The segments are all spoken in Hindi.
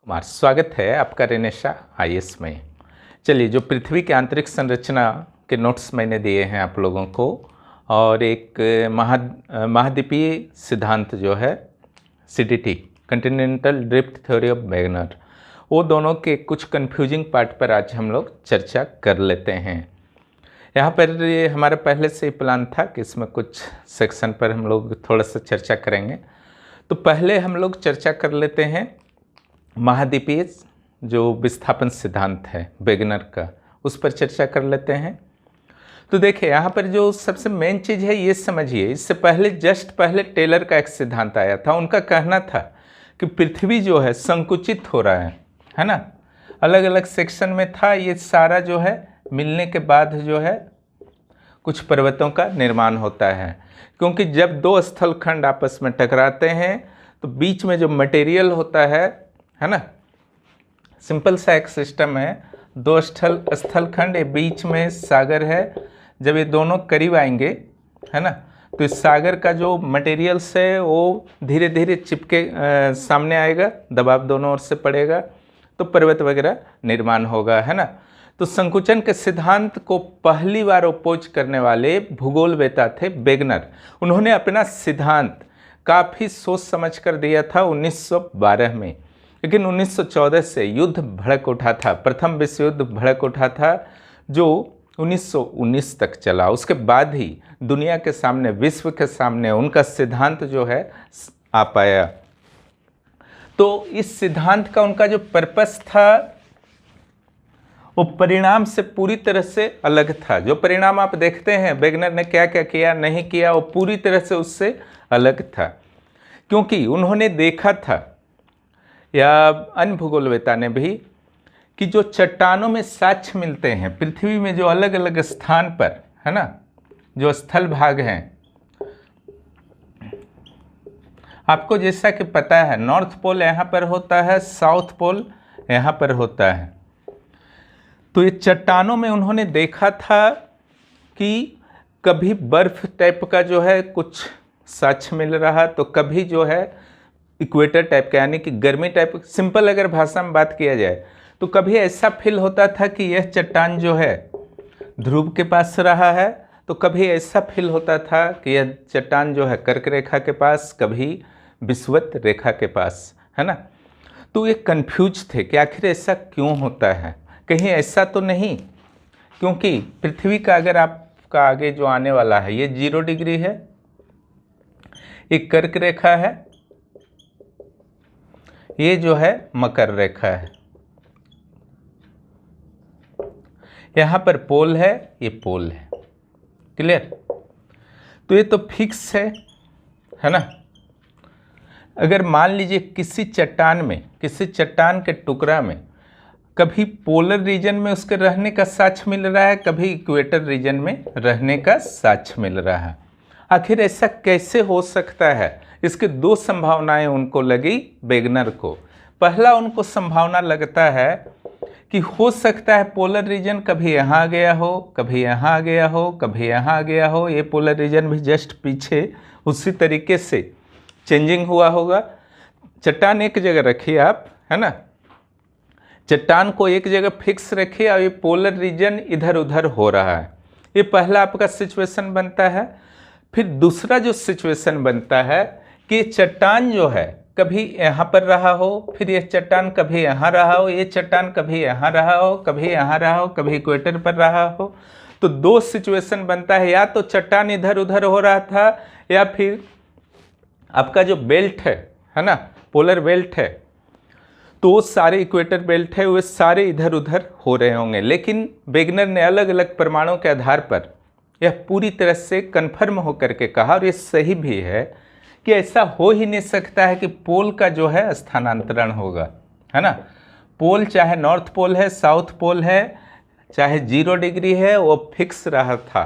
कुमार, स्वागत है आपका रेनेशा आईएएस में। चलिए, जो पृथ्वी की आंतरिक संरचना के नोट्स मैंने दिए हैं आप लोगों को, और एक महाद्वीपीय सिद्धांत जो है CDT continental drift theory of Wegener, वो दोनों के कुछ कंफ्यूजिंग पार्ट पर आज हम लोग चर्चा कर लेते हैं। यहाँ पर ये हमारा पहले से ही प्लान था कि इसमें कुछ सेक्शन पर हम लोग थोड़ा सा चर्चा करेंगे। तो पहले हम लोग चर्चा कर लेते हैं महाद्वीपीय जो विस्थापन सिद्धांत है वेगनर का, उस पर चर्चा कर लेते हैं। तो देखिए, यहाँ पर जो सबसे मेन चीज़ है ये समझिए, इससे पहले जस्ट पहले टेलर का एक सिद्धांत आया था। उनका कहना था कि पृथ्वी जो है संकुचित हो रहा है ना, अलग अलग सेक्शन में था। ये सारा जो है मिलने के बाद जो है कुछ पर्वतों का निर्माण होता है, क्योंकि जब दो स्थलखंड आपस में टकराते हैं तो बीच में जो मटेरियल होता है ना, सिंपल सा एक सिस्टम है। दो स्थलखंड, बीच में सागर है। जब ये दोनों करीब आएंगे है ना, तो इस सागर का जो मटेरियल्स है वो धीरे धीरे चिपके सामने आएगा, दबाव दोनों ओर से पड़ेगा तो पर्वत वगैरह निर्माण होगा, है ना। तो संकुचन के सिद्धांत को पहली बार अपोज करने वाले भूगोलवेता थे वेगनर। उन्होंने अपना सिद्धांत काफ़ी सोच समझ कर दिया था 1912 में, लेकिन 1914 से युद्ध भड़क उठा था, प्रथम विश्व युद्ध भड़क उठा था, जो 1919 तक चला। उसके बाद ही दुनिया के सामने, विश्व के सामने उनका सिद्धांत जो है आ पाया। तो इस सिद्धांत का उनका जो पर्पस था वो परिणाम से पूरी तरह से अलग था। जो परिणाम आप देखते हैं वेगनर ने क्या क्या किया नहीं किया, वो पूरी तरह से उससे अलग था, क्योंकि उन्होंने देखा था, या अन्य भूगोलवेता ने भी, कि जो चट्टानों में साक्ष्य मिलते हैं पृथ्वी में, जो अलग अलग स्थान पर है ना, जो स्थल भाग हैं, आपको जैसा कि पता है नॉर्थ पोल यहाँ पर होता है, साउथ पोल यहाँ पर होता है। तो ये चट्टानों में उन्होंने देखा था कि कभी बर्फ टाइप का जो है कुछ साक्ष्य मिल रहा, तो कभी जो है इक्वेटर टाइप का, यानी कि गर्मी टाइप। सिंपल अगर भाषा में बात किया जाए तो कभी ऐसा फील होता था कि यह चट्टान जो है ध्रुव के पास रहा है, तो कभी ऐसा फील होता था कि यह चट्टान जो है कर्क रेखा के पास, कभी विषुवत रेखा के पास, है ना। तो ये कंफ्यूज थे कि आखिर ऐसा क्यों होता है, कहीं ऐसा तो नहीं, क्योंकि पृथ्वी का अगर आपका आगे जो आने वाला है ये 0 डिग्री है, एक कर्क रेखा है, ये जो है मकर रेखा है, यहाँ पर पोल है, ये पोल है। क्लियर? तो ये तो फिक्स है ना। अगर मान लीजिए किसी चट्टान में, किसी चट्टान के टुकड़ा में कभी पोलर रीजन में उसके रहने का साक्ष्य मिल रहा है, कभी इक्वेटर रीजन में रहने का साक्ष्य मिल रहा है। आखिर ऐसा कैसे हो सकता है? इसके दो संभावनाएं उनको लगी वेगनर को। पहला उनको संभावना लगता है कि हो सकता है पोलर रीजन कभी यहाँ आ गया हो, कभी यहाँ आ गया हो, कभी यहाँ आ गया हो। ये पोलर रीजन भी जस्ट पीछे उसी तरीके से चेंजिंग हुआ होगा। चट्टान एक जगह रखिए आप, है ना, चट्टान को एक जगह फिक्स रखिए और ये पोलर रीजन इधर उधर हो रहा है। ये पहला आपका सिचुएशन बनता है। फिर दूसरा जो सिचुएशन बनता है कि चट्टान जो है कभी यहाँ पर रहा हो, फिर ये चट्टान कभी यहाँ रहा हो, ये चट्टान कभी यहाँ रहा हो, कभी यहाँ रहा हो, कभी इक्वेटर पर रहा हो। तो दो सिचुएशन बनता है, या तो चट्टान इधर उधर हो रहा था, या फिर आपका जो बेल्ट है ना, पोलर बेल्ट है, तो वो सारे इक्वेटर बेल्ट है, वे सारे इधर उधर हो रहे होंगे। लेकिन वेगनर ने अलग अलग प्रमाणों के आधार पर यह पूरी तरह से कन्फर्म होकर के कहा, और ये सही भी है, कि ऐसा हो ही नहीं सकता है कि पोल का जो है स्थानांतरण होगा, है ना। पोल चाहे नॉर्थ पोल है, साउथ पोल है, चाहे 0 डिग्री है, वो फिक्स रहा था।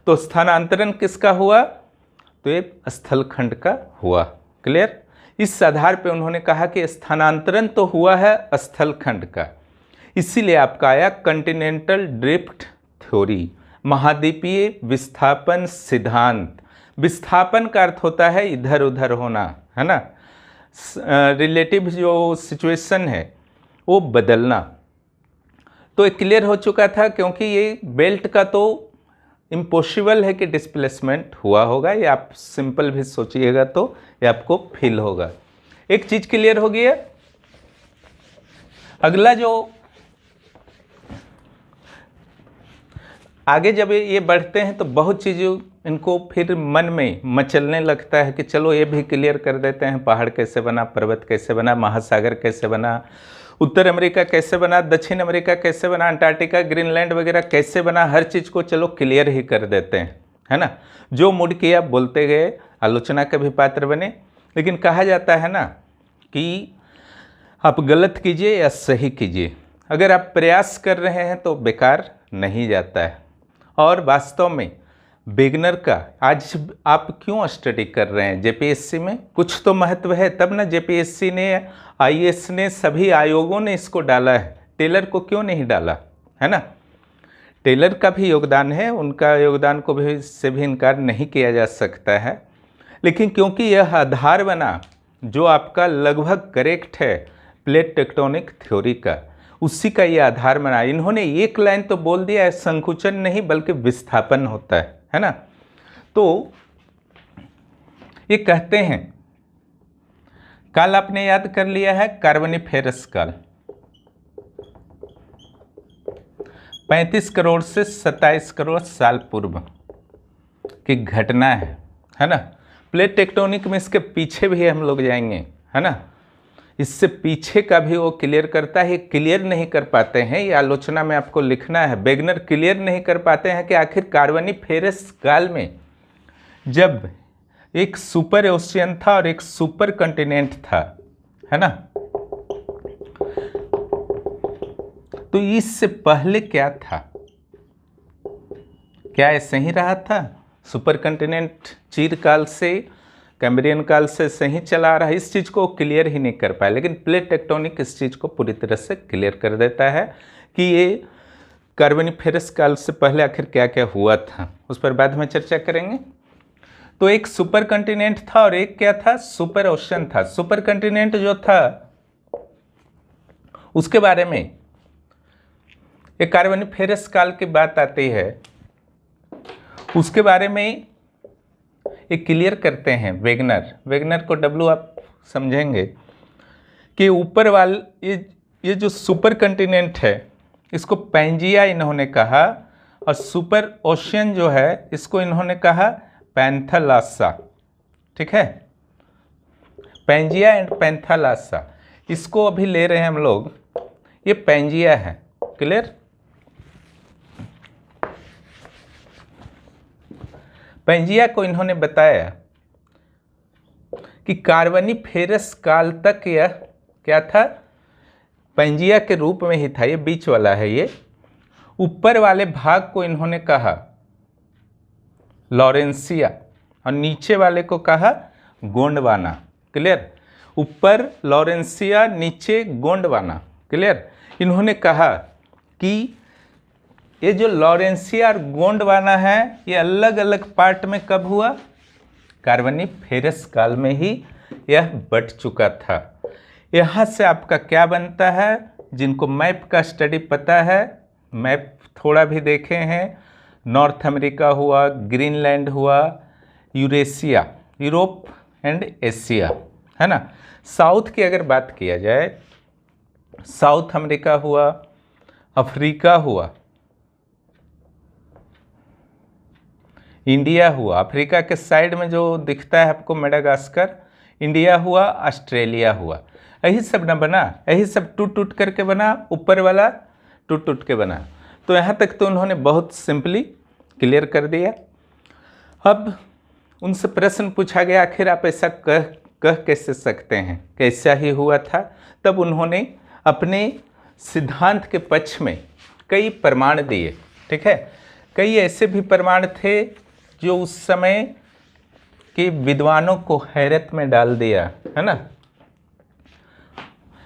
तो स्थानांतरण किसका हुआ? तो ये स्थलखंड का हुआ। क्लियर? इस आधार पे उन्होंने कहा कि स्थानांतरण तो हुआ है स्थलखंड का, इसीलिए आपका आया कॉन्टिनेंटल ड्रिफ्ट थ्योरी, महाद्वीपीय विस्थापन सिद्धांत। विस्थापन का अर्थ होता है इधर उधर होना, है ना। रिलेटिव जो सिचुएशन है वो बदलना। तो ये क्लियर हो चुका था, क्योंकि ये बेल्ट का तो इम्पॉसिबल है कि डिस्प्लेसमेंट हुआ होगा, ये आप सिंपल भी सोचिएगा तो ये आपको फील होगा। एक चीज क्लियर हो गया। अगला जो आगे जब ये बढ़ते हैं तो बहुत चीज़ों इनको फिर मन में मचलने लगता है कि चलो ये भी क्लियर कर देते हैं, पहाड़ कैसे बना, पर्वत कैसे बना, महासागर कैसे बना, उत्तर अमेरिका कैसे बना, दक्षिण अमेरिका कैसे बना, अंटार्कटिका, ग्रीनलैंड वगैरह कैसे बना, हर चीज़ को चलो क्लियर ही कर देते हैं, है ना। जो मूड किया बोलते गए, आलोचना के भी पात्र बने। लेकिन कहा जाता है ना कि आप गलत कीजिए या सही कीजिए, अगर आप प्रयास कर रहे हैं तो बेकार नहीं जाता है। और वास्तव में बिगनर का आज आप क्यों स्टडी कर रहे हैं जेपीएससी में, कुछ तो महत्व है, तब ना जेपीएससी ने, आईएएस ने, सभी आयोगों ने इसको डाला है। टेलर को क्यों नहीं डाला, है ना। टेलर का भी योगदान है, उनका योगदान को भी से भी इनकार नहीं किया जा सकता है। लेकिन क्योंकि यह आधार बना जो आपका लगभग करेक्ट है प्लेट टेक्टोनिक थ्योरी का, उसी का ये आधार बना। इन्होंने एक लाइन तो बोल दिया है, संकुचन नहीं बल्कि विस्थापन होता है ना। तो ये कहते हैं, काल आपने याद कर लिया है, कार्बोनिफेरस काल 35 करोड़ से 27 करोड़ साल पूर्व की घटना है ना। प्लेट टेक्टोनिक में इसके पीछे भी हम लोग जाएंगे, है ना, इससे पीछे का भी वो क्लियर करता है। क्लियर नहीं कर पाते हैं, ये आलोचना में आपको लिखना है, बेगनर क्लियर नहीं कर पाते हैं कि आखिर कार्बोनिफेरस काल में जब एक सुपर ओशियन था और एक सुपर कॉन्टिनेंट था, है ना, तो इससे पहले क्या था, क्या ऐसे ही रहा था? सुपर कॉन्टिनेंट चीरकाल से, कैम्ब्रियन काल से सही चला आ रहा है, इस चीज़ को क्लियर ही नहीं कर पाया। लेकिन प्लेट टेक्टोनिक इस चीज़ को पूरी तरह से क्लियर कर देता है कि ये कार्बोनिफेरस काल से पहले आखिर क्या क्या हुआ था, उस पर बाद में चर्चा करेंगे। तो एक सुपर कॉन्टिनेंट था और एक क्या था, सुपर ओशन था। सुपर कॉन्टिनेंट जो था उसके बारे में एक कार्बोनिफेरस काल की बात आती है, उसके बारे में एक क्लियर करते हैं वेगनर को डब्लू आप समझेंगे कि ऊपर वाले ये जो सुपर कॉन्टिनेंट है इसको पैंजिया इन्होंने कहा, और सुपर ओशियन जो है इसको इन्होंने कहा पैंथालासा। ठीक है, पैंजिया एंड पैंथालासा, इसको अभी ले रहे हैं हम लोग, ये पैंजिया है। क्लियर, पैंजिया को इन्होंने बताया कि कार्बोनिफेरस काल तक यह क्या था, पैंजिया के रूप में ही था, ये बीच वाला है। ये ऊपर वाले भाग को इन्होंने कहा लॉरेंसिया और नीचे वाले को कहा गोंडवाना। क्लियर, ऊपर लॉरेंसिया, नीचे गोंडवाना। क्लियर, इन्होंने कहा कि ये जो लॉरेंसिया और गोंडवाना है ये अलग अलग पार्ट में कब हुआ, कार्बोनिफेरस काल में ही यह बढ़ चुका था। यहाँ से आपका क्या बनता है, जिनको मैप का स्टडी पता है, मैप थोड़ा भी देखे हैं, नॉर्थ अमेरिका हुआ, ग्रीनलैंड हुआ, यूरेशिया, यूरोप एंड एशिया, है ना। साउथ की अगर बात किया जाए, साउथ अमेरिका हुआ, अफ्रीका हुआ, इंडिया हुआ, अफ्रीका के साइड में जो दिखता है आपको मेडागास्कर, इंडिया हुआ, ऑस्ट्रेलिया हुआ, यही सब ना बना, यही सब टूट टूट करके बना, ऊपर वाला टूट टूट के बना। तो यहाँ तक तो उन्होंने बहुत सिंपली क्लियर कर दिया। अब उनसे प्रश्न पूछा गया, आखिर आप ऐसा कह कैसे सकते हैं, कैसा ही हुआ था? तब उन्होंने अपने सिद्धांत के पक्ष में कई प्रमाण दिए। ठीक है, कई ऐसे भी प्रमाण थे जो उस समय के विद्वानों को हैरत में डाल दिया, है ना।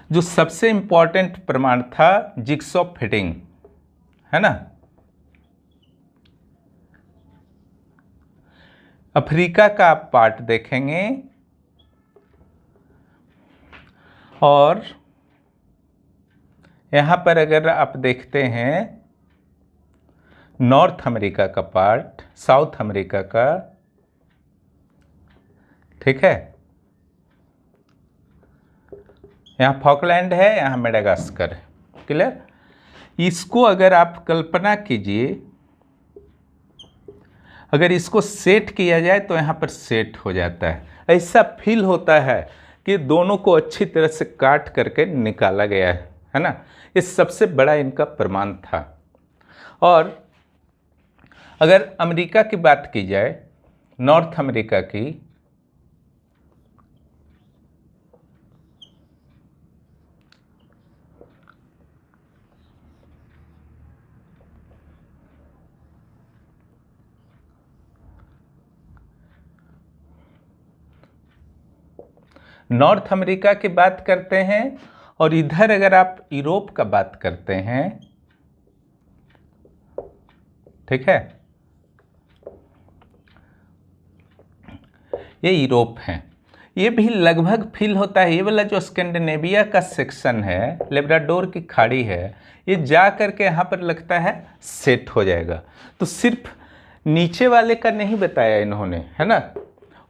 जो सबसे इंपॉर्टेंट प्रमाण था जिग्सॉ फिटिंग, है ना। अफ्रीका का आप पार्ट देखेंगे और यहाँ पर अगर आप देखते हैं नॉर्थ अमेरिका का पार्ट, साउथ अमेरिका का, ठीक है, यहाँ फॉकलैंड है, यहाँ मेडागास्कर है, क्लियर। इसको अगर आप कल्पना कीजिए, अगर इसको सेट किया जाए तो यहाँ पर सेट हो जाता है। ऐसा फील होता है कि दोनों को अच्छी तरह से काट करके निकाला गया है ना। ये सबसे बड़ा इनका प्रमाण था। और अगर अमेरिका की बात की जाए, नॉर्थ अमेरिका की, नॉर्थ अमेरिका की बात करते हैं, और इधर अगर आप यूरोप का बात करते हैं, ठीक है, ये यूरोप है। ये भी लगभग फील होता है, ये वाला जो स्कैंडिनेविया का सेक्शन है, लेब्राडोर की खाड़ी है, ये जा करके यहाँ पर लगता है सेट हो जाएगा। तो सिर्फ नीचे वाले का नहीं बताया इन्होंने, है ना,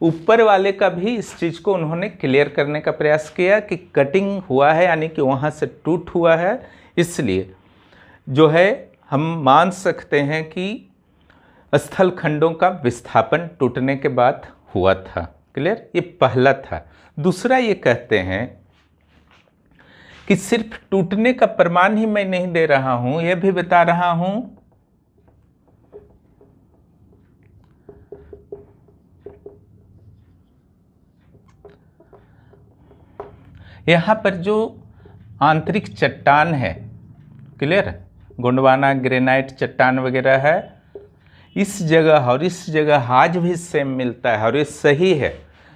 ऊपर वाले का भी इस चीज़ को उन्होंने क्लियर करने का प्रयास किया कि कटिंग हुआ है, यानी कि वहाँ से टूट हुआ है, इसलिए जो है हम मान सकते हैं कि स्थल खंडों का विस्थापन टूटने के बाद हुआ था, क्लियर। ये पहला था। दूसरा ये कहते हैं कि सिर्फ टूटने का प्रमाण ही मैं नहीं दे रहा हूं, यह भी बता रहा हूं यहाँ पर जो आंतरिक चट्टान है, क्लियर, गोंडवाना ग्रेनाइट चट्टान वगैरह है, इस जगह और इस जगह आज भी सेम मिलता है, और ये सही है,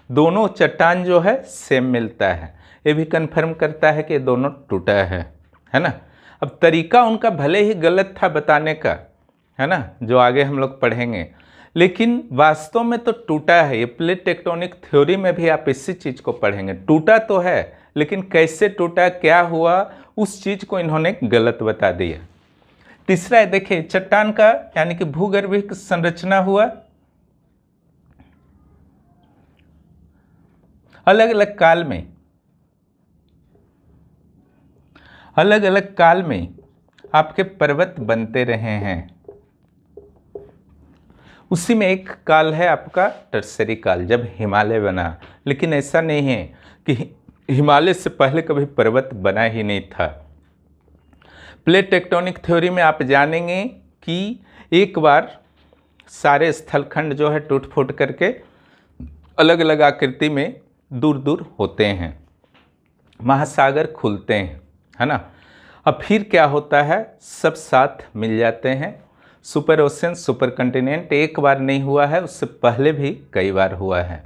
दोनों चट्टान जो है सेम मिलता है। ये भी कंफर्म करता है कि दोनों टूटा है ना। अब तरीका उनका भले ही गलत था बताने का, है ना, जो आगे हम लोग पढ़ेंगे, लेकिन वास्तव में तो टूटा है। ये प्लेट टेक्टोनिक थ्योरी में भी आप इसी चीज़ को पढ़ेंगे, टूटा तो है, लेकिन कैसे टूटा, क्या हुआ, उस चीज़ को इन्होंने गलत बता दिया। तीसरा है, देखिए, चट्टान का यानी कि भूगर्भिक संरचना हुआ, अलग अलग काल में, अलग अलग काल में आपके पर्वत बनते रहे हैं। उसी में एक काल है आपका टर्सरी काल, जब हिमालय बना। लेकिन ऐसा नहीं है कि हिमालय से पहले कभी पर्वत बना ही नहीं था। प्लेट टेक्टोनिक थ्योरी में आप जानेंगे कि एक बार सारे स्थलखंड जो है टूट फूट करके अलग अलग आकृति में दूर दूर होते हैं, महासागर खुलते हैं, है ना। अब फिर क्या होता है, सब साथ मिल जाते हैं। सुपर ओशन, सुपर कंटिनेंट एक बार नहीं हुआ है, उससे पहले भी कई बार हुआ है।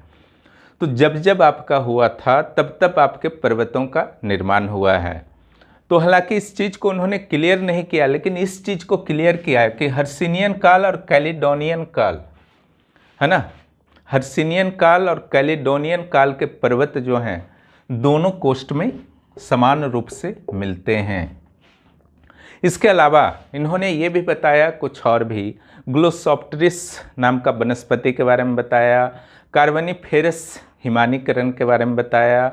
तो जब जब आपका हुआ था तब तब आपके पर्वतों का निर्माण हुआ है। तो हालांकि इस चीज़ को उन्होंने क्लियर नहीं किया, लेकिन इस चीज़ को क्लियर किया है कि हर्सिनियन काल और कैलिडोनियन काल, है ना, हर्सिनियन काल और कैलिडोनियन काल के पर्वत जो हैं दोनों कोस्ट में समान रूप से मिलते हैं। इसके अलावा इन्होंने ये भी बताया कुछ और भी, ग्लोसोप्टेरिस नाम का वनस्पति के बारे में बताया, कार्बोनिफेरस हिमानीकरण के बारे में बताया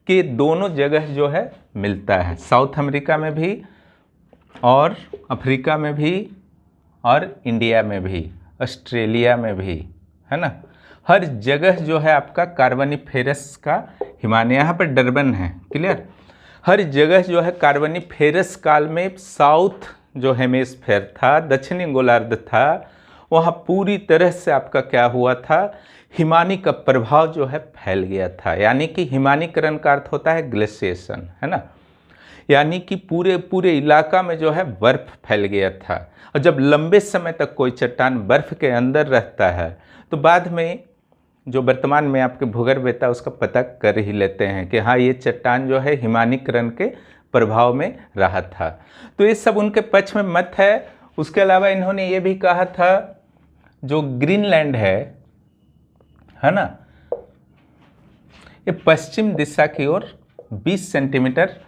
कि दोनों जगह जो है मिलता है, साउथ अमेरिका में भी और अफ्रीका में भी और इंडिया में भी, ऑस्ट्रेलिया में भी, है ना। हर जगह जो है आपका कार्बोनिफेरस का हिमानी, यहाँ पर डरबन है, क्लियर। हर जगह जो है कार्बोनिफेरस काल में साउथ जो हेमिस्फेयर था, दक्षिणी गोलार्ध था, वहाँ पूरी तरह से आपका क्या हुआ था, हिमानी का प्रभाव जो है फैल गया था। यानी कि हिमानीकरण का अर्थ होता है ग्लेशिएशन, है ना, यानी कि पूरे पूरे इलाका में जो है बर्फ फैल गया था। और जब लंबे समय तक कोई चट्टान बर्फ के अंदर रहता है तो बाद में जो वर्तमान में आपके भूगर्भ है उसका पता कर ही लेते हैं कि हाँ ये चट्टान जो है हिमानीकरण के प्रभाव में रहा था। तो ये सब उनके पक्ष में मत है। उसके अलावा इन्होंने ये भी कहा था जो ग्रीनलैंड है ना, ये पश्चिम दिशा की ओर 20 सेंटीमीटर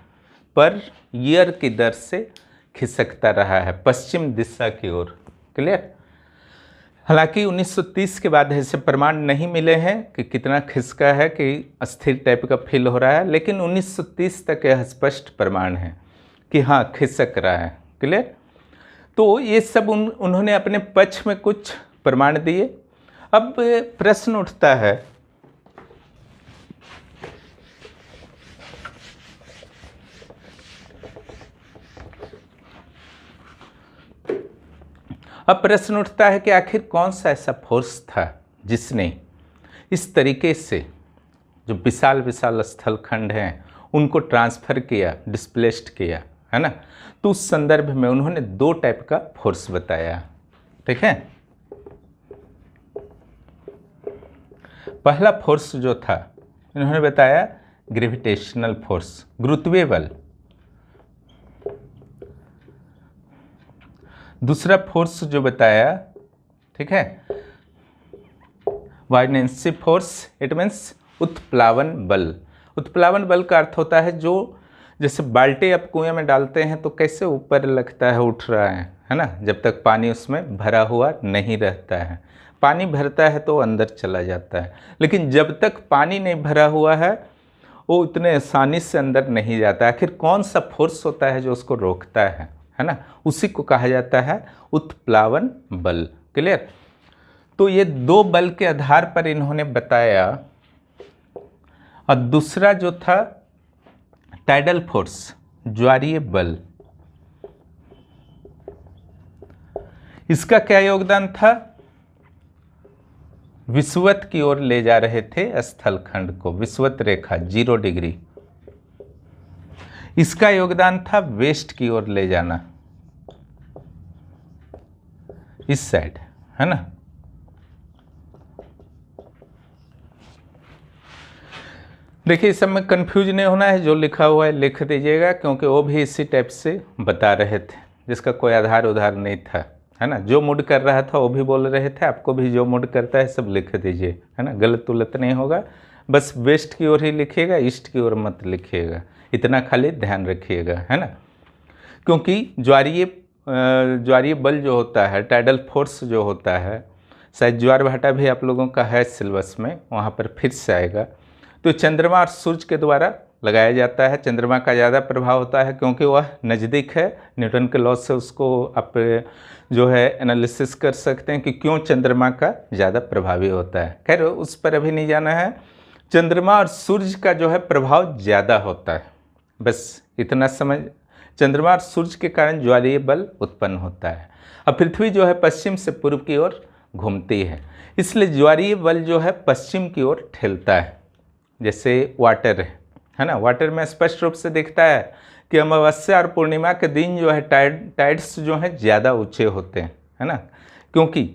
पर ईयर की दर से खिसकता रहा है पश्चिम दिशा की ओर। क्लियर। हालांकि 1930 के बाद ऐसे प्रमाण नहीं मिले हैं कि कितना खिसका है, कि अस्थिर टाइप का फील हो रहा है, लेकिन 1930 तक यह स्पष्ट प्रमाण है कि हाँ खिसक रहा है। क्लियर। तो ये सब उन्होंने अपने पक्ष में कुछ प्रमाण दिए। अब प्रश्न उठता है कि आखिर कौन सा ऐसा फोर्स था जिसने इस तरीके से जो विशाल विशाल स्थलखंड हैं उनको ट्रांसफ़र किया, डिस्प्लेस्ड किया, है ना। तो उस संदर्भ में उन्होंने दो टाइप का फोर्स बताया। ठीक है। पहला फोर्स जो था इन्होंने बताया ग्रेविटेशनल फोर्स, गुरुत्वीय बल। दूसरा फोर्स जो बताया, ठीक है, वाइनेंसी फोर्स, इट मीन्स उत्प्लावन बल। उत्प्लावन बल का अर्थ होता है जो जैसे बाल्टी आप कुएं में डालते हैं तो कैसे ऊपर लगता है, उठ रहा है ना, जब तक पानी उसमें भरा हुआ नहीं रहता है। पानी भरता है तो अंदर चला जाता है, लेकिन जब तक पानी नहीं भरा हुआ है वो इतने आसानी से अंदर नहीं जाता। आखिर कौन सा फोर्स होता है जो उसको रोकता है ना, उसी को कहा जाता है उत्प्लावन बल। क्लियर। तो ये दो बल के आधार पर इन्होंने बताया। और दूसरा जो था टाइडल फोर्स, ज्वारीय बल, इसका क्या योगदान था? विषुवत की ओर ले जा रहे थे स्थलखंड को, विषुवत रेखा 0 डिग्री। इसका योगदान था वेस्ट की ओर ले जाना, इस साइड, है ना। देखिए इस सब में कंफ्यूज नहीं होना है, जो लिखा हुआ है लिख दीजिएगा, क्योंकि वो भी इसी टाइप से बता रहे थे जिसका कोई आधार उधार नहीं था, है ना। जो मूड कर रहा था वो भी बोल रहे थे, आपको भी जो मूड करता है सब लिख दीजिए, है ना। गलत उलत नहीं होगा, बस वेस्ट की ओर ही लिखिएगा, ईस्ट की ओर मत लिखिएगा, इतना खाली ध्यान रखिएगा, है ना। क्योंकि ज्वारीय बल जो होता है, टाइडल फोर्स जो होता है, शायद ज्वार भाटा भी आप लोगों का है सिलेबस में, वहाँ पर फिर से आएगा। तो चंद्रमा और सूर्य के द्वारा लगाया जाता है। चंद्रमा का ज़्यादा प्रभाव होता है क्योंकि वह नज़दीक है, न्यूटन के लॉ से उसको आप जो है एनालिसिस कर सकते हैं कि क्यों चंद्रमा का ज़्यादा प्रभावी होता है। खैर उस पर अभी नहीं जाना है। चंद्रमा और सूर्य का जो है प्रभाव ज़्यादा होता है, बस इतना समझ। चंद्रमा और सूर्य के कारण ज्वारीय बल उत्पन्न होता है। अब पृथ्वी जो है पश्चिम से पूर्व की ओर घूमती है, इसलिए ज्वारीय बल जो है पश्चिम की ओर ठेलता है। जैसे वाटर है ना, वाटर में स्पष्ट रूप से दिखता है कि अमावस्या और पूर्णिमा के दिन जो है टाइड्स जो हैं ज़्यादा ऊंचे होते हैं, है ना। क्योंकि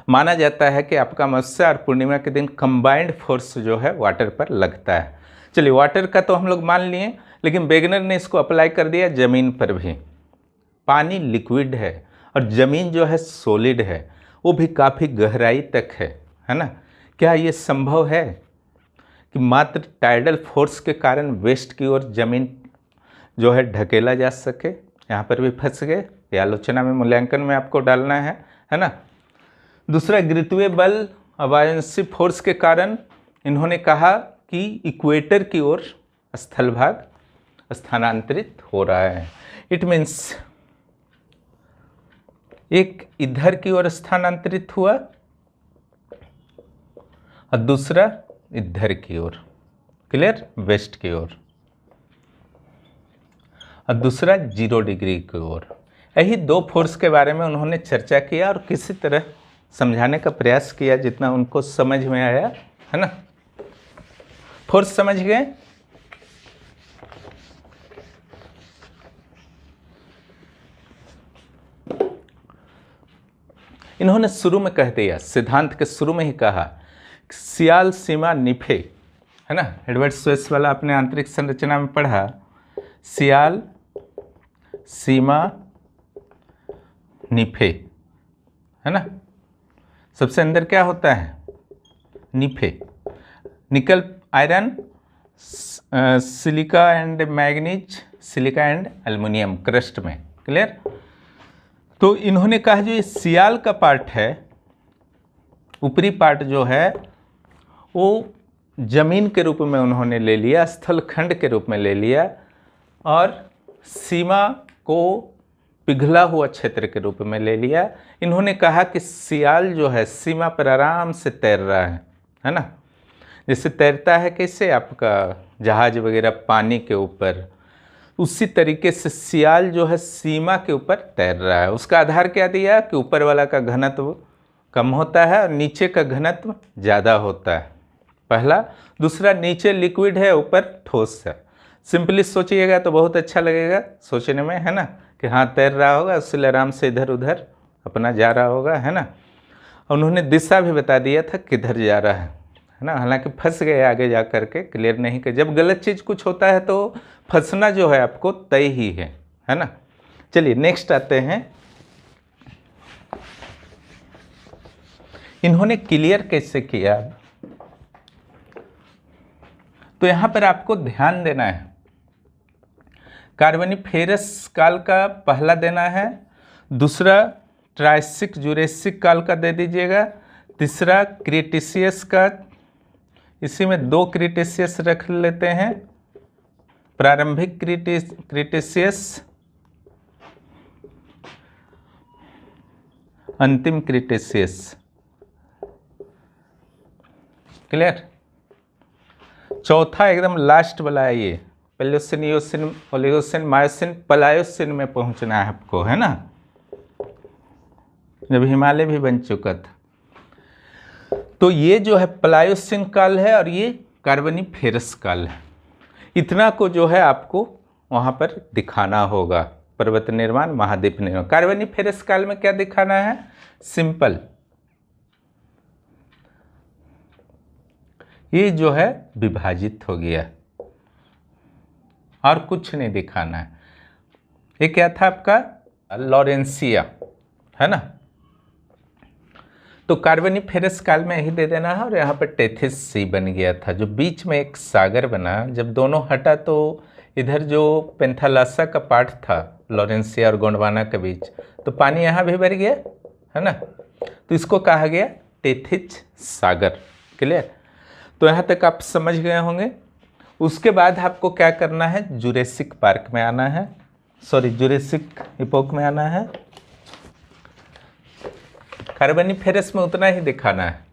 माना जाता है कि आपका अमावस्या और पूर्णिमा के दिन कंबाइंड फोर्स जो है वाटर पर लगता है। चलिए वाटर का तो हम लोग मान लिए, लेकिन वेगनर ने इसको अप्लाई कर दिया ज़मीन पर भी। पानी लिक्विड है और ज़मीन जो है सॉलिड है, वो भी काफ़ी गहराई तक है ना। क्या ये संभव है कि मात्र टाइडल फोर्स के कारण वेस्ट की ओर जमीन जो है ढकेला जा सके? यहाँ पर भी फंस गए, ये आलोचना में मूल्यांकन में आपको डालना है ना। दूसरा गुरुत्वीय बल, अबायंसी फोर्स के कारण इन्होंने कहा कि इक्वेटर की ओर स्थल भाग स्थानांतरित हो रहा है। इट मीन्स एक इधर की ओर स्थानांतरित हुआ और दूसरा इधर की ओर, क्लियर, वेस्ट की ओर, और दूसरा 0 डिग्री की ओर। यही दो फोर्स के बारे में उन्होंने चर्चा किया और किसी तरह समझाने का प्रयास किया जितना उनको समझ में आया, है ना। फोर्स समझ गए? इन्होंने शुरू में कह दिया, सिद्धांत के शुरू में ही कहा, सियाल सीमा निफे, है ना। एडवर्ड स्वेस वाला आपने आंतरिक संरचना में पढ़ा, सियाल सीमा निफे, है ना। सबसे अंदर क्या होता है? Nife, nickel iron silica and manganese, silica and aluminium crust में। क्लियर। तो इन्होंने कहा जो ये सियाल का पार्ट है, ऊपरी पार्ट जो है वो जमीन के रूप में उन्होंने ले लिया, स्थलखंड के रूप में ले लिया, और सीमा को पिघला हुआ क्षेत्र के रूप में ले लिया। इन्होंने कहा कि सियाल जो है सीमा पर आराम से तैर रहा है ना, जैसे तैरता है कैसे आपका जहाज वगैरह पानी के ऊपर, उसी तरीके से सियाल जो है सीमा के ऊपर तैर रहा है। उसका आधार क्या दिया कि ऊपर वाला का घनत्व कम होता है और नीचे का घनत्व ज़्यादा होता है, पहला। दूसरा, नीचे लिक्विड है, ऊपर ठोस है। सिंपली सोचिएगा तो बहुत अच्छा लगेगा सोचने में, है ना, कि हाँ तैर रहा होगा, उससे आराम से इधर उधर अपना जा रहा होगा, है ना। उन्होंने दिशा भी बता दिया था किधर जा रहा है ना। हालांकि फंस गए आगे जा कर के, क्लियर नहीं कि जब गलत चीज़ कुछ होता है तो फंसना जो है आपको तय ही है ना। चलिए नेक्स्ट आते हैं। इन्होंने क्लियर कैसे किया, तो यहाँ पर आपको ध्यान देना है। कार्बोनिफेरस काल का पहला देना है, दूसरा ट्रायसिक जुरेसिक काल का दे दीजिएगा, तीसरा क्रीटेशियस का, इसी में 2 क्रीटेशियस रख लेते हैं, प्रारंभिक क्रीटेशियस, अंतिम क्रीटेशियस। क्लियर। चौथा एकदम लास्ट वाला है ये, Palaeocene, eosin, Oligocene, myosin, Pliocene में पहुंचना है आपको, है ना, जब हिमालय भी बन चुका था। तो ये जो है प्लायोसिन काल है और ये कार्बोनिफेरस काल है। इतना को जो है आपको वहाँ पर दिखाना होगा, पर्वत निर्माण, महाद्वीप निर्माण। कार्बोनिफेरस काल में क्या दिखाना है, सिंपल, ये जो है विभाजित हो गया और कुछ नहीं दिखाना है। ये क्या था आपका, लॉरेंसिया, है ना। तो कार्बोनिफेरस काल में यही दे देना है, और यहाँ पर टेथिस सी बन गया था, जो बीच में एक सागर बना। जब दोनों हटा तो इधर जो पेंथालासा का पार्ट था लॉरेंसिया और गोंडवाना के बीच, तो पानी यहाँ भी भर गया, है ना, तो इसको कहा गया टेथिस सागर। क्लियर। तो यहाँ तक आप समझ गए होंगे। उसके बाद आपको क्या करना है, जुरेसिक पार्क में आना है, सॉरी जुरेसिक इपोक में आना है। कार्बोनिफेरस में उतना ही दिखाना है।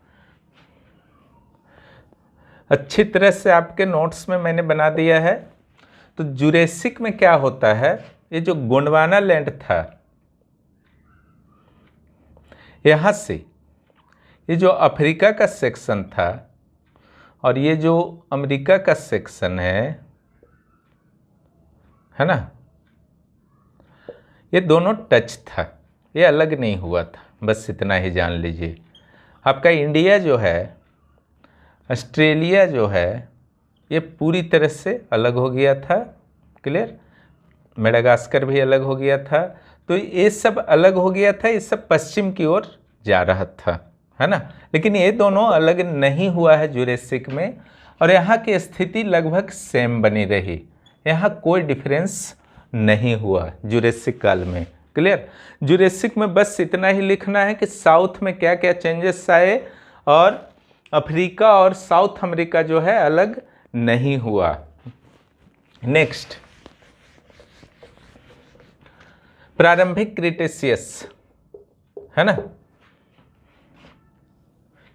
अच्छी तरह से आपके नोट्स में मैंने बना दिया है। तो जुरेसिक में क्या होता है, ये जो गोंडवाना लैंड था, यहाँ से ये जो अफ्रीका का सेक्शन था और ये जो अमेरिका का सेक्शन है ना, ये दोनों टच था, ये अलग नहीं हुआ था। बस इतना ही जान लीजिए। आपका इंडिया जो है, ऑस्ट्रेलिया जो है, ये पूरी तरह से अलग हो गया था। क्लियर। मेडागास्कर भी अलग हो गया था। तो ये सब अलग हो गया था, ये सब पश्चिम की ओर जा रहा था, है ना। लेकिन ये दोनों अलग नहीं हुआ है जुरेसिक में, और यहाँ की स्थिति लगभग सेम बनी रही। यहाँ कोई डिफरेंस नहीं हुआ जुरेसिक काल में। क्लियर। जुरेसिक में बस इतना ही लिखना है कि साउथ में क्या क्या चेंजेस आए, और अफ्रीका और साउथ अमेरिका जो है अलग नहीं हुआ। नेक्स्ट, प्रारंभिक क्रीटेशियस, है ना।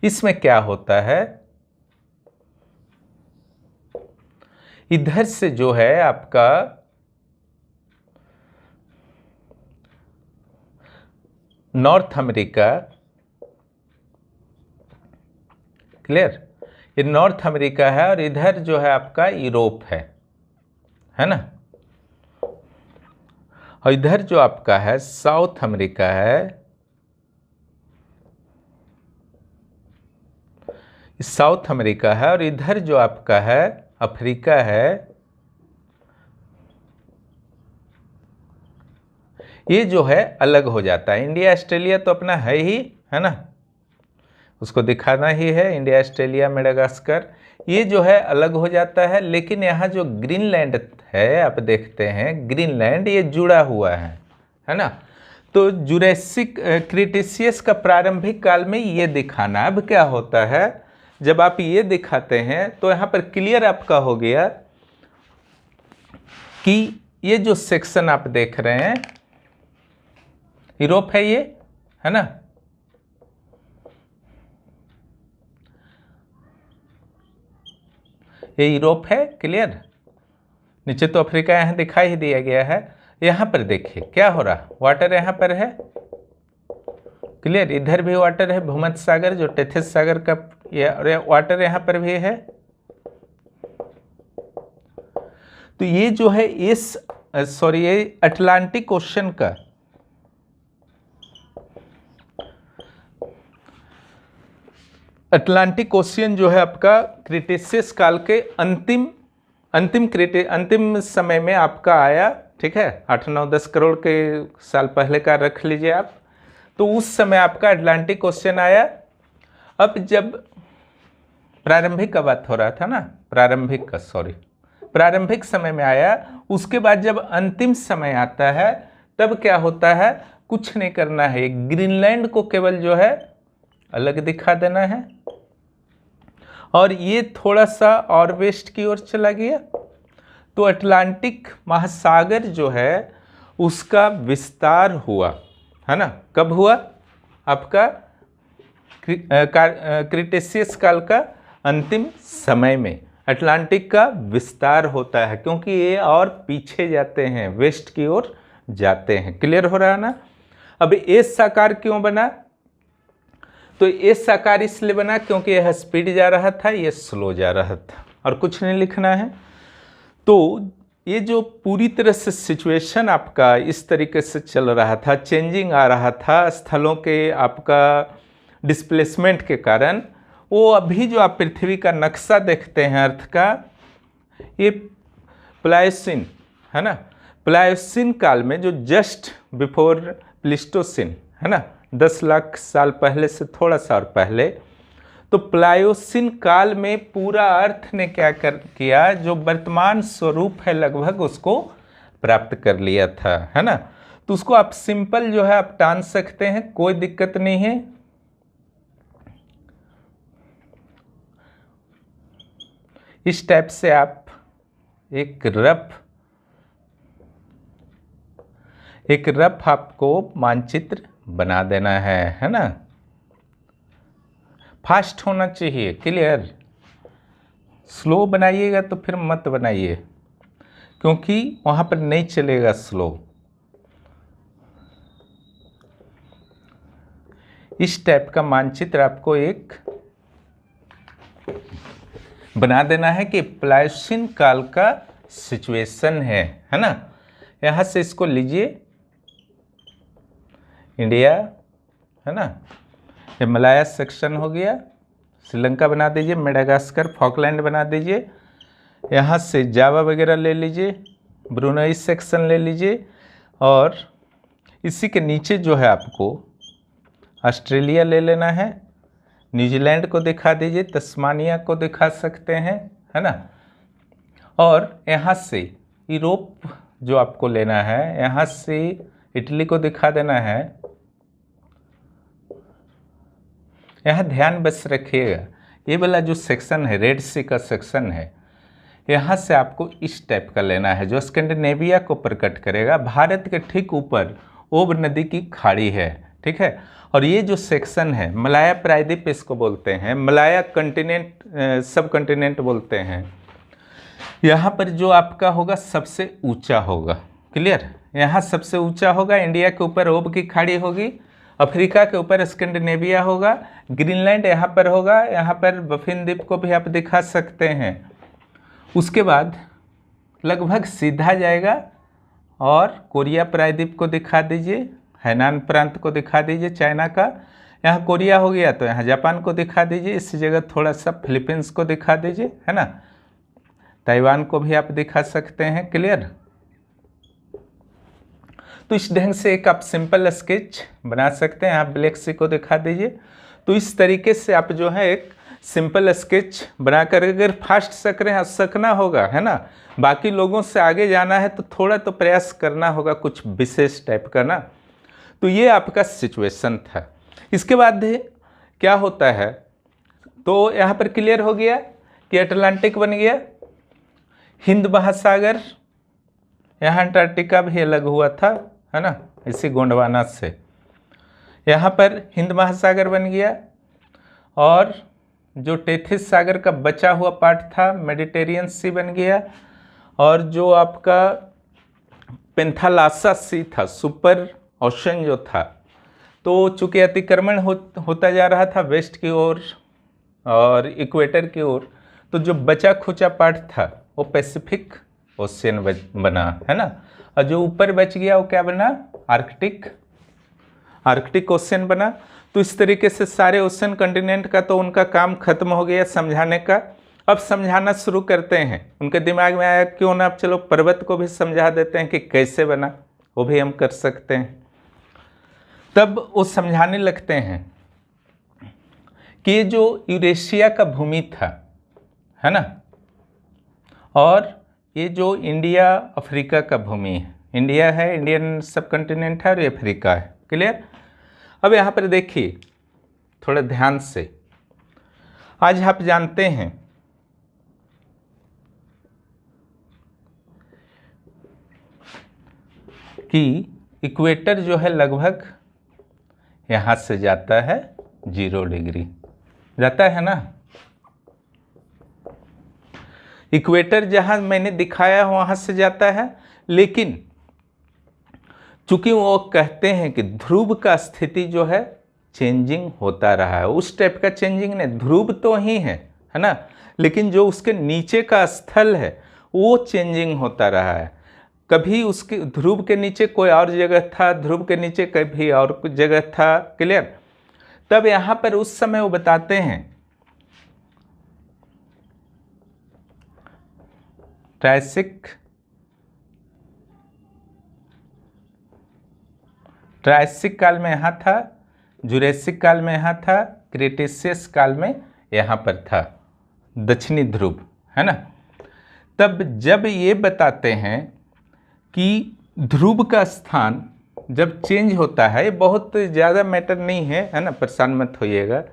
इसमें क्या होता है, इधर से जो है आपका नॉर्थ अमेरिका, क्लियर, ये नॉर्थ अमेरिका है, और इधर जो है आपका यूरोप है ना, और इधर जो आपका है साउथ अमेरिका है। साउथ अमेरिका है, और इधर जो आपका है अफ्रीका है। ये जो है अलग हो जाता है। इंडिया ऑस्ट्रेलिया तो अपना है ही, है ना, उसको दिखाना ही है। इंडिया ऑस्ट्रेलिया मेडागास्कर, ये जो है अलग हो जाता है। लेकिन यहाँ जो ग्रीनलैंड है आप देखते हैं, ग्रीनलैंड ये जुड़ा हुआ है ना। तो जुरैसिक क्रिटेशियस का प्रारंभिक काल में ये दिखाना। अब क्या होता है, जब आप ये दिखाते हैं तो यहाँ पर क्लियर आपका हो गया कि ये जो सेक्शन आप देख रहे हैं यूरोप है ये, है ना। ये यूरोप है, क्लियर। नीचे तो अफ्रीका यहाँ दिखाई ही दिया गया है। यहाँ पर देखिए क्या हो रहा, वाटर यहाँ पर है, क्लियर। इधर भी वाटर है, भूमध्य सागर जो टेथिस सागर का वाटर यहाँ पर भी है। तो ये जो है ये अटलांटिक ओशन का अटलांटिक ओशियन जो है आपका क्रिटेशियस काल के अंतिम समय में आपका आया, ठीक है। 8-9-10 करोड़ के साल पहले का रख लीजिए आप। तो उस समय आपका अटलांटिक ओशियन आया। अब जब प्रारंभिक का बात हो रहा था ना, प्रारंभिक समय में आया। उसके बाद जब अंतिम समय आता है तब क्या होता है, कुछ नहीं करना है, ग्रीनलैंड को केवल जो है अलग दिखा देना है और ये थोड़ा सा और वेस्ट की ओर चला गया। तो अटलांटिक महासागर जो है उसका विस्तार हुआ, है ना। कब हुआ, आपका क्रिटेशियस काल का अंतिम समय में अटलांटिक का विस्तार होता है, क्योंकि ये और पीछे जाते हैं, वेस्ट की ओर जाते हैं। क्लियर हो रहा है ना। अब एस आकार क्यों बना, तो एस आकार इसलिए बना क्योंकि यह स्पीड जा रहा था, ये स्लो जा रहा था, और कुछ नहीं लिखना है। तो ये जो पूरी तरह से सिचुएशन आपका इस तरीके से चल रहा था, चेंजिंग आ रहा था स्थलों के आपका डिस्प्लेसमेंट के कारण, वो अभी जो आप पृथ्वी का नक्शा देखते हैं अर्थ का, ये प्लायोसीन है ना। प्लायोसीन काल में जो जस्ट बिफोर प्लीस्टोसीन है ना, 10 लाख साल पहले से थोड़ा सा और पहले, तो प्लायोसीन काल में पूरा अर्थ ने क्या किया, जो वर्तमान स्वरूप है लगभग उसको प्राप्त कर लिया था, है ना। तो उसको आप सिंपल जो है आप टान सकते हैं, कोई दिक्कत नहीं है। इस टाइप से आप एक रफ आपको मानचित्र बना देना है ना। फास्ट होना चाहिए, क्लियर। स्लो बनाइएगा तो फिर मत बनाइए, क्योंकि वहाँ पर नहीं चलेगा स्लो। इस टाइप का मानचित्र आपको एक बना देना है कि प्लायोसीन काल का सिचुएशन है ना। यहाँ से इसको लीजिए, इंडिया है ना, हिमालय सेक्शन हो गया, श्रीलंका बना दीजिए, मेडागास्कर, फॉकलैंड बना दीजिए, यहाँ से जावा वगैरह ले लीजिए, ब्रुनई सेक्शन ले लीजिए, और इसी के नीचे जो है आपको ऑस्ट्रेलिया ले लेना है, न्यूजीलैंड को दिखा दीजिए, तस्मानिया को दिखा सकते हैं, है ना। और यहाँ से यूरोप जो आपको लेना है, यहाँ से इटली को दिखा देना है। यहाँ ध्यान बस रखिएगा, ये वाला जो सेक्शन है, रेड सी का सेक्शन है, यहाँ से आपको इस टाइप का लेना है जो स्कैंडिनेविया को प्रकट करेगा। भारत के ठीक ऊपर ओब नदी की खाड़ी है, ठीक है। और ये जो सेक्शन है, मलाया प्रायद्वीप इसको बोलते हैं, मलाया कंटिनेंट, सब कंटिनेंट बोलते हैं। यहाँ पर जो आपका होगा सबसे ऊंचा होगा, क्लियर। यहाँ सबसे ऊंचा होगा, इंडिया के ऊपर ओब की खाड़ी होगी, अफ्रीका के ऊपर स्कैंडिनेविया होगा, ग्रीनलैंड यहाँ पर होगा, यहाँ पर बफिन द्वीप को भी आप दिखा सकते हैं। उसके बाद लगभग सीधा जाएगा और कोरिया प्रायद्वीप को दिखा दीजिए, हैनान प्रांत को दिखा दीजिए चाइना का, यहाँ कोरिया हो गया तो यहाँ जापान को दिखा दीजिए, इस जगह थोड़ा सा फिलीपींस को दिखा दीजिए, है ना। ताइवान को भी आप दिखा सकते हैं, क्लियर। तो इस ढंग से एक आप सिंपल स्केच बना सकते हैं। आप ब्लैक सी को दिखा दीजिए। तो इस तरीके से आप जो है एक सिंपल स्केच बनाकर अगर फास्ट सकना होगा, है ना, बाकी लोगों से आगे जाना है तो थोड़ा तो प्रयास करना होगा कुछ विशेष टाइप का ना। तो ये आपका सिचुएशन था। इसके बाद क्या होता है, तो यहाँ पर क्लियर हो गया कि अटलांटिक बन गया, हिंद महासागर, यहाँ अंटार्कटिका भी अलग हुआ था, है ना, इसी गोंडवाना से। यहाँ पर हिंद महासागर बन गया और जो टेथिस सागर का बचा हुआ पार्ट था मेडिटेरियन सी बन गया, और जो आपका पेंथालासा सी था, सुपर ओशन जो था, तो चूँकि अतिक्रमण होता जा रहा था वेस्ट की ओर और इक्वेटर की ओर, तो जो बचा खुचा पार्ट था वो पैसिफिक ओशियन बना, है ना, और जो ऊपर बच गया वो क्या बना, आर्कटिक ओशियन बना। तो इस तरीके से सारे ओशन कॉन्टिनेंट का तो उनका काम खत्म हो गया समझाने का। अब समझाना शुरू करते हैं। उनके दिमाग में आया क्यों ना अब चलो पर्वत को भी समझा देते हैं कि कैसे बना, वो भी हम कर सकते हैं। तब वो समझाने लगते हैं कि ये जो यूरेशिया का भूमि था, है ना, और ये जो इंडिया अफ्रीका का भूमि है, इंडिया है, इंडियन सब कॉन्टिनेंट है, और ये अफ्रीका है। क्लियर। अब यहाँ पर देखिए थोड़ा ध्यान से, आज आप जानते हैं कि इक्वेटर जो है लगभग यहाँ से जाता है 0 डिग्री, जाता है ना। इक्वेटर जहाँ मैंने दिखाया वहाँ से जाता है, लेकिन चूंकि वो कहते हैं कि ध्रुव का स्थिति जो है चेंजिंग होता रहा है, उस टाइप का चेंजिंग नहीं, ध्रुव तो ही है ना, लेकिन जो उसके नीचे का स्थल है वो चेंजिंग होता रहा है। कभी उसके ध्रुव के नीचे कोई और जगह था, ध्रुव के नीचे कभी और कुछ जगह था। क्लियर। तब यहाँ पर उस समय वो बताते हैं ट्रायसिक काल में यहाँ था, जुरेसिक काल में यहाँ था, क्रेटेशियस काल में यहाँ पर था दक्षिणी ध्रुव, है ना। तब जब ये बताते हैं कि ध्रुव का स्थान जब चेंज होता है, ये बहुत ज़्यादा मैटर नहीं है ना, परेशान मत होइएगा,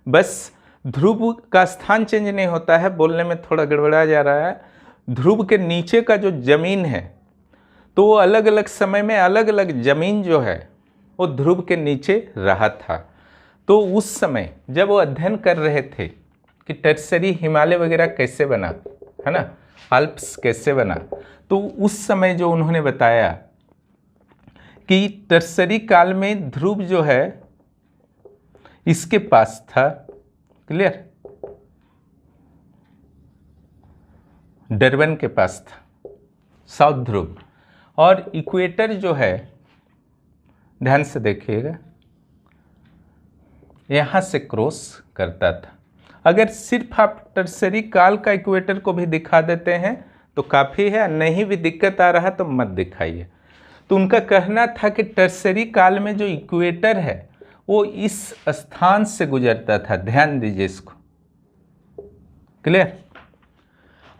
बस ध्रुव का स्थान चेंज नहीं होता है, बोलने में थोड़ा गड़बड़ा जा रहा है। ध्रुव के नीचे का जो जमीन है, तो वो अलग अलग समय में अलग अलग जमीन जो है वो ध्रुव के नीचे रहा था। तो उस समय जब वो अध्ययन कर रहे थे कि टर्सरी हिमालय वगैरह कैसे बना, है ना, आल्प्स कैसे बना, तो उस समय जो उन्होंने बताया कि टर्सरी काल में ध्रुव जो है इसके पास था। क्लियर। डरबन के पास था साउथ ध्रुव, और इक्वेटर जो है, ध्यान से देखिएगा, यहाँ से क्रॉस करता था। अगर सिर्फ आप टर्सरी काल का इक्वेटर को भी दिखा देते हैं तो काफ़ी है, नहीं भी दिक्कत आ रहा तो मत दिखाइए। तो उनका कहना था कि टर्सरी काल में जो इक्वेटर है वो इस स्थान से गुजरता था। ध्यान दीजिए इसको। क्लियर।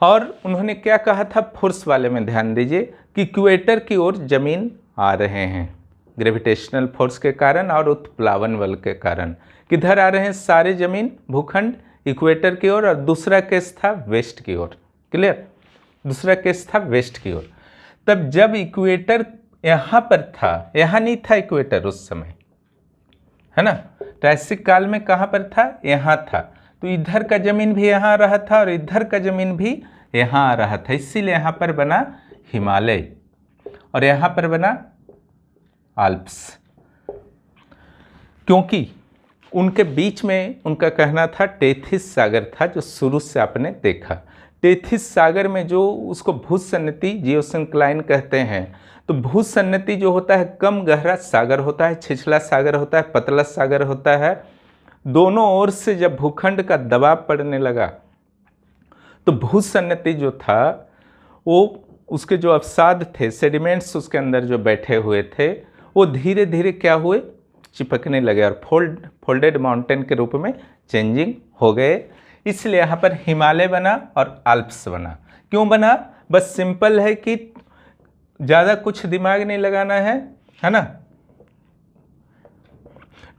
और उन्होंने क्या कहा था, फोर्स वाले में ध्यान दीजिए कि इक्वेटर की ओर जमीन आ रहे हैं ग्रेविटेशनल फोर्स के कारण और उत्प्लावन बल के कारण। किधर आ रहे हैं, सारे जमीन भूखंड इक्वेटर की ओर, और दूसरा केस था वेस्ट की ओर। क्लियर। दूसरा केस था वेस्ट की ओर। तब जब इक्वेटर यहाँ पर था, यहाँ नहीं था इक्वेटर उस समय, है ना, ट्रायसिक काल में कहाँ पर था, यहाँ था। तो इधर का जमीन भी यहाँ आ रहा था और इधर का जमीन भी यहाँ आ रहा था, इसीलिए यहाँ पर बना हिमालय और यहाँ पर बना आल्प्स। क्योंकि उनके बीच में उनका कहना था टेथिस सागर था, जो शुरू से आपने देखा। टेथिस सागर में जो उसको भूसन्नति जियोसिंक्लाइन कहते हैं, तो भूसन्नति जो होता है कम गहरा सागर होता है, छिछला सागर होता है, पतला सागर होता है। दोनों ओर से जब भूखंड का दबाव पड़ने लगा तो भूसन्नति जो था वो उसके जो अवसाद थे, सेडिमेंट्स उसके अंदर जो बैठे हुए थे, वो धीरे धीरे क्या हुए, चिपकने लगे और फोल्डेड माउंटेन के रूप में चेंजिंग हो गए। इसलिए यहाँ पर हिमालय बना और आल्प्स बना। क्यों बना? बस सिंपल है कि ज़्यादा कुछ दिमाग नहीं लगाना है ना।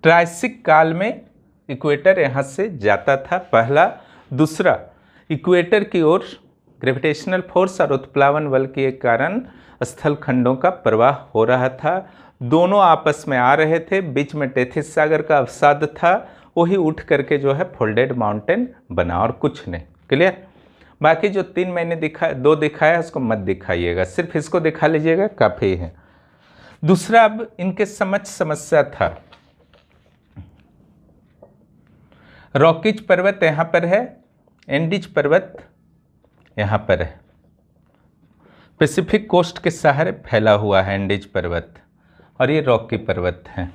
ट्रायसिक काल में इक्वेटर यहाँ से जाता था, पहला। दूसरा, इक्वेटर की ओर ग्रेविटेशनल फोर्स और उत्प्लावन बल के कारण स्थल खंडों का प्रवाह हो रहा था। दोनों आपस में आ रहे थे, बीच में टेथिस सागर का अवसाद था, वही उठ करके जो है फोल्डेड माउंटेन बना और कुछ नहीं। क्लियर? बाकी जो 3 मैंने दो दिखाया उसको मत दिखाइएगा, सिर्फ इसको दिखा लीजिएगा, काफ़ी है। दूसरा, अब इनके समस्या था। रॉकीज पर्वत यहाँ पर है, एंडीज पर्वत यहाँ पर है, पैसिफिक कोस्ट के सहारे फैला हुआ है एंडीज पर्वत, और ये रॉकी पर्वत हैं।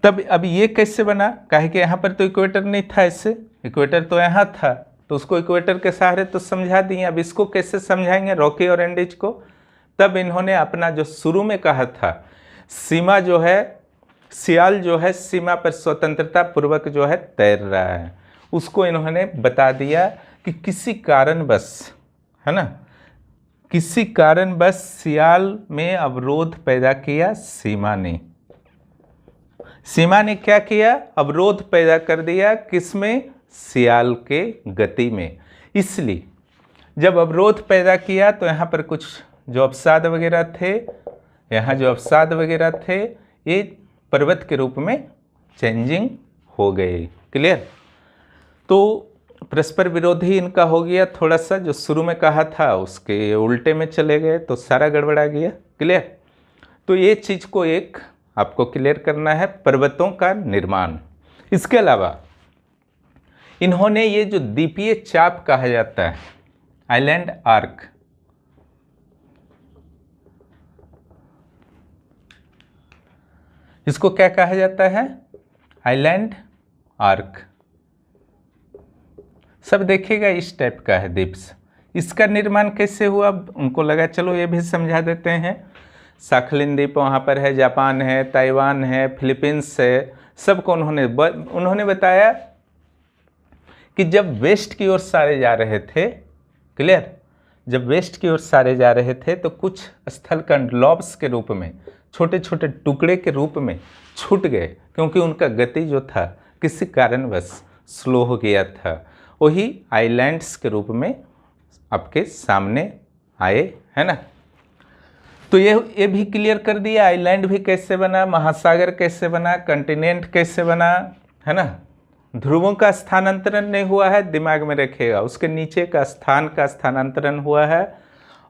तब अब ये कैसे बना? काहे कि यहाँ पर तो इक्वेटर नहीं था, इससे इक्वेटर तो यहाँ था, तो उसको इक्वेटर के सहारे तो समझा दिए। अब इसको कैसे समझाएंगे, रॉकी और एंडीज को? तब इन्होंने अपना जो शुरू में कहा था, सीमा जो है, सियाल जो है सीमा पर स्वतंत्रता पूर्वक जो है तैर रहा है, उसको इन्होंने बता दिया कि किसी कारणवश, है ना, किसी कारणवश सियाल में अवरोध पैदा किया सीमा ने। सीमा ने क्या किया? अवरोध पैदा कर दिया, किसमें? सियाल के गति में। इसलिए जब अवरोध पैदा किया तो यहाँ पर कुछ जो अवसाद वगैरह थे, यहाँ जो अवसाद वगैरह थे, ये पर्वत के रूप में चेंजिंग हो गए। क्लियर? तो परस्पर विरोधी इनका हो गया थोड़ा सा, जो शुरू में कहा था उसके उल्टे में चले गए, तो सारा गड़बड़ा गया। क्लियर? तो ये चीज़ को एक आपको क्लियर करना है, पर्वतों का निर्माण। इसके अलावा इन्होंने ये जो द्वीपीय चाप कहा जाता है, आइलैंड आर्क, इसको क्या कहा जाता है? Island arc. सब देखिएगा इस टाइप का है द्वीप्स। इसका निर्माण कैसे हुआ? उनको लगा चलो ये भी समझा देते हैं। साखलिन द्वीप वहाँ पर है, जापान है, ताइवान है, फिलीपींस है, सबको उन्होंने बताया कि जब वेस्ट की ओर सारे जा रहे थे, क्लियर, जब वेस्ट की ओर सारे जा रहे थे तो कुछ स्थलखंड लॉब्स के रूप में, छोटे छोटे टुकड़े के रूप में छूट गए, क्योंकि उनका गति जो था किसी कारणवश स्लो हो गया था। वही आइलैंड्स के रूप में आपके सामने आए, है ना। तो ये भी क्लियर कर दिया, आइलैंड भी कैसे बना, महासागर कैसे बना, कंटिनेंट कैसे बना, है ना। ध्रुवों का स्थानांतरण नहीं हुआ है, दिमाग में रखिएगा, उसके नीचे का स्थान का स्थानांतरण हुआ है।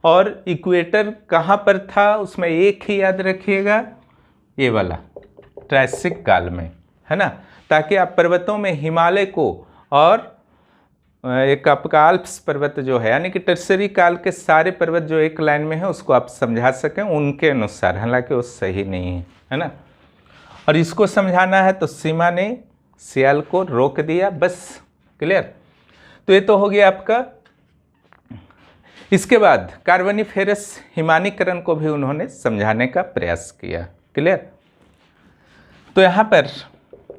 और इक्वेटर कहाँ पर था, उसमें एक ही याद रखिएगा, ये वाला ट्रायसिक काल में, है ना, ताकि आप पर्वतों में हिमालय को और एक आपका आल्प्स पर्वत जो है, यानी कि टर्सरी काल के सारे पर्वत जो एक लाइन में है, उसको आप समझा सकें उनके अनुसार, हालांकि वो सही नहीं है ना। और इसको समझाना है तो सीमा ने सियाल को रोक दिया, बस। क्लियर? तो ये तो हो गया आपका। इसके बाद कार्बोनिफेरस हिमानीकरण को भी उन्होंने समझाने का प्रयास किया। क्लियर? तो यहाँ पर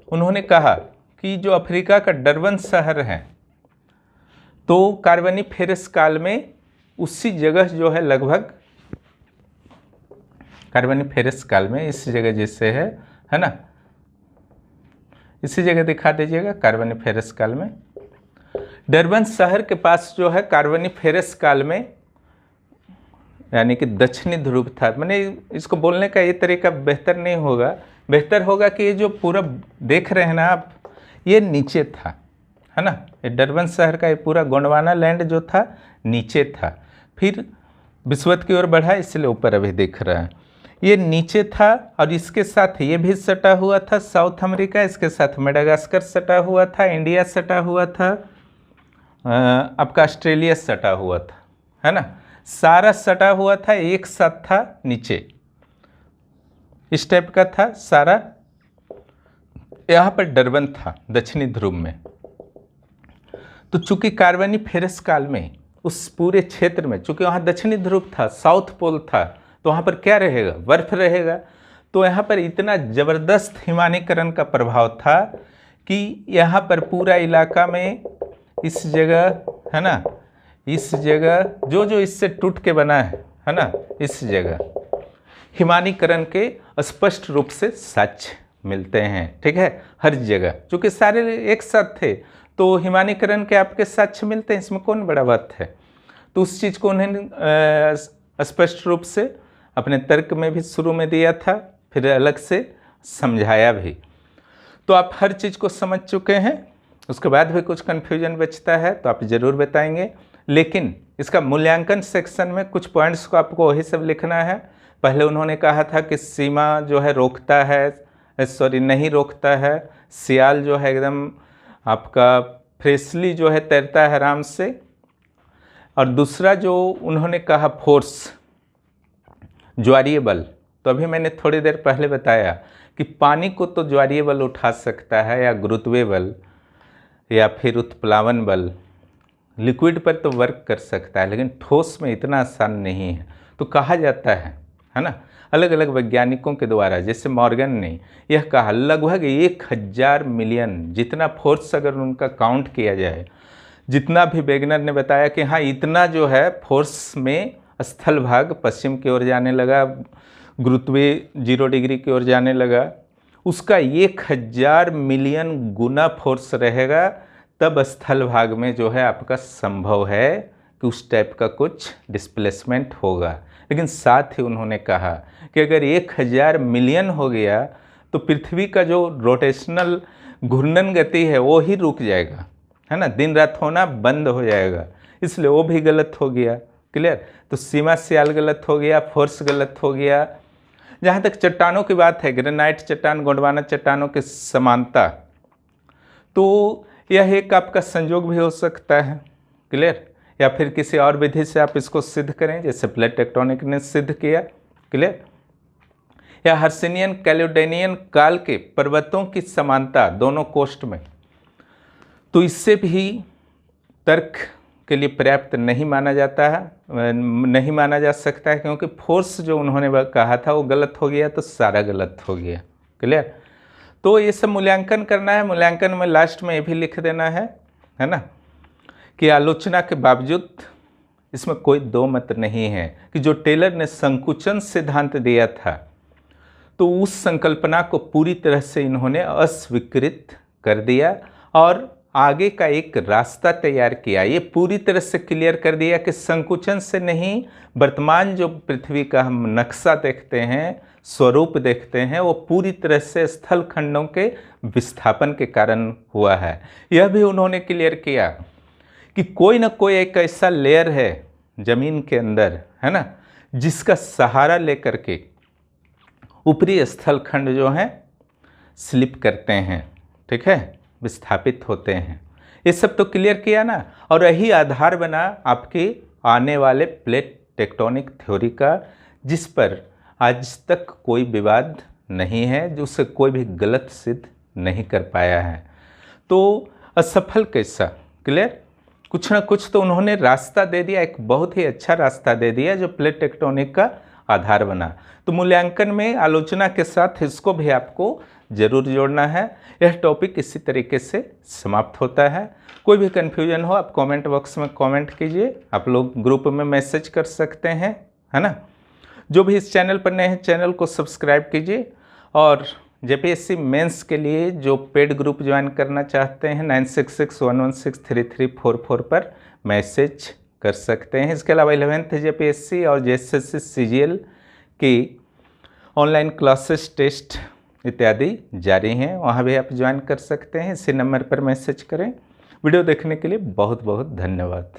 उन्होंने कहा कि जो अफ्रीका का डरबन शहर है, तो कार्बोनिफेरस काल में उसी जगह जो है, लगभग कार्बोनिफेरस काल में इस जगह जैसे है ना, इसी जगह दिखा दीजिएगा। कार्बोनिफेरस काल में डरबन शहर के पास जो है कार्बोनिफेरस काल में, यानी कि दक्षिणी ध्रुव था। मैंने इसको बोलने का ये तरीका बेहतर नहीं होगा, बेहतर होगा कि ये जो पूरा देख रहे हैं ना आप, ये नीचे था, है ना। ये डरबन शहर का ये पूरा गोंडवाना लैंड जो था नीचे था, फिर विश्वत की ओर बढ़ा, इसलिए ऊपर अभी दिख रहा है। ये नीचे था और इसके साथ ये भी सटा हुआ था साउथ अमेरिका, इसके साथ मेडागास्कर सटा हुआ था, इंडिया सटा हुआ था, आपका ऑस्ट्रेलिया सटा हुआ था, है ना। सारा सटा हुआ था, एक साथ था नीचे, इस टाइप का था सारा। यहाँ पर डरबन था दक्षिणी ध्रुव में। तो चूंकि कार्बोनिफेरस काल में उस पूरे क्षेत्र में, चूंकि वहाँ दक्षिणी ध्रुव था, साउथ पोल था, तो वहाँ पर क्या रहेगा, बर्फ रहेगा। तो यहाँ पर इतना ज़बरदस्त हिमानीकरण का प्रभाव था कि यहाँ पर पूरा इलाका में इस जगह, है ना, इस जगह जो जो इससे टूट के बना है ना, इस जगह हिमानीकरण के स्पष्ट रूप से साक्ष्य मिलते हैं। ठीक है, हर जगह, चूँकि सारे एक साथ थे तो हिमानीकरण के आपके साक्ष्य मिलते हैं, इसमें कौन बड़ा बात है। तो उस चीज़ को उन्होंने स्पष्ट रूप से अपने तर्क में भी शुरू में दिया था, फिर अलग से समझाया भी। तो आप हर चीज़ को समझ चुके हैं, उसके बाद भी कुछ कन्फ्यूजन बचता है तो आप ज़रूर बताएंगे। लेकिन इसका मूल्यांकन सेक्शन में कुछ पॉइंट्स को आपको वही सब लिखना है। पहले उन्होंने कहा था कि सीमा जो है रोकता है, नहीं रोकता है, सियाल जो है एकदम आपका फ्रेशली जो है तैरता है आराम से। और दूसरा जो उन्होंने कहा फोर्स, ज्वारीय बल, तो अभी मैंने थोड़ी देर पहले बताया कि पानी को तो ज्वारीय बल उठा सकता है या गुरुत्वीय बल या फिर उत्प्लावन बल, लिक्विड पर तो वर्क कर सकता है, लेकिन ठोस में इतना आसान नहीं है। तो कहा जाता है ना, अलग अलग वैज्ञानिकों के द्वारा, जैसे मॉर्गन ने यह कहा लगभग 1000 मिलियन, जितना फोर्स अगर उनका काउंट किया जाए, जितना भी वेगनर ने बताया कि हाँ इतना जो है फोर्स में स्थल भाग पश्चिम की ओर जाने लगा, गुरुत्वीय 0 डिग्री की ओर जाने लगा, उसका 1000 मिलियन गुना फोर्स रहेगा, तब स्थल भाग में जो है आपका संभव है कि उस टाइप का कुछ डिस्प्लेसमेंट होगा। लेकिन साथ ही उन्होंने कहा कि अगर 1000 मिलियन हो गया तो पृथ्वी का जो रोटेशनल घूर्णन गति है वो ही रुक जाएगा, है ना, दिन रात होना बंद हो जाएगा, इसलिए वो भी गलत हो गया। क्लियर। तो सीमा सियाल गलत हो गया, फोर्स गलत हो गया। जहाँ तक चट्टानों की बात है, ग्रेनाइट चट्टान गोंडवाना चट्टानों की समानता, तो यह एक आपका संयोग भी हो सकता है। क्लियर। या फिर किसी और विधि से आप इसको सिद्ध करें, जैसे प्लेट टेक्टोनिक ने सिद्ध किया। क्लियर। या हर्सिनियन कैलेडोनियन काल के पर्वतों की समानता दोनों कोस्ट में, तो इससे भी तर्क के लिए पर्याप्त नहीं माना जाता है, नहीं माना जा सकता है, क्योंकि फोर्स जो उन्होंने कहा था वो गलत हो गया तो सारा गलत हो गया। क्लियर। तो ये सब मूल्यांकन करना है। मूल्यांकन में लास्ट में ये भी लिख देना है ना, कि आलोचना के बावजूद इसमें कोई दो मत नहीं है कि जो टेलर ने संकुचन सिद्धांत दिया था तो उस संकल्पना को पूरी तरह से इन्होंने अस्वीकृत कर दिया और आगे का एक रास्ता तैयार किया। ये पूरी तरह से क्लियर कर दिया कि संकुचन से नहीं, वर्तमान जो पृथ्वी का हम नक्शा देखते हैं, स्वरूप देखते हैं, वो पूरी तरह से स्थल खंडों के विस्थापन के कारण हुआ है। यह भी उन्होंने क्लियर किया कि कोई ना कोई एक ऐसा लेयर है जमीन के अंदर, है ना, जिसका सहारा लेकर के ऊपरी स्थल खंड जो हैं स्लिप करते हैं, ठीक है, विस्थापित होते हैं। ये सब तो क्लियर किया ना, और यही आधार बना आपके आने वाले प्लेट टेक्टोनिक थ्योरी का, जिस पर आज तक कोई विवाद नहीं है, जो उसे कोई भी गलत सिद्ध नहीं कर पाया है। तो असफल कैसा? क्लियर। कुछ ना कुछ तो उन्होंने रास्ता दे दिया, एक बहुत ही अच्छा रास्ता दे दिया जो प्लेट टेक्टोनिक का आधार बना। तो मूल्यांकन में आलोचना के साथ इसको भी आपको जरूर जोड़ना है। यह टॉपिक इसी तरीके से समाप्त होता है। कोई भी कन्फ्यूजन हो आप कमेंट बॉक्स में कमेंट कीजिए, आप लोग ग्रुप में मैसेज कर सकते हैं, है ना। जो भी इस चैनल पर नए हैं चैनल को सब्सक्राइब कीजिए, और जेपीएससी मेंस के लिए जो पेड ग्रुप ज्वाइन करना चाहते हैं 9661163344 पर मैसेज कर सकते हैं। इसके अलावा 11th जेपीएससी और जेएसएससी सीजीएल की ऑनलाइन क्लासेस, टेस्ट इत्यादि जारी हैं, वहाँ भी आप ज्वाइन कर सकते हैं। इसी नंबर पर मैसेज करें। वीडियो देखने के लिए बहुत बहुत धन्यवाद।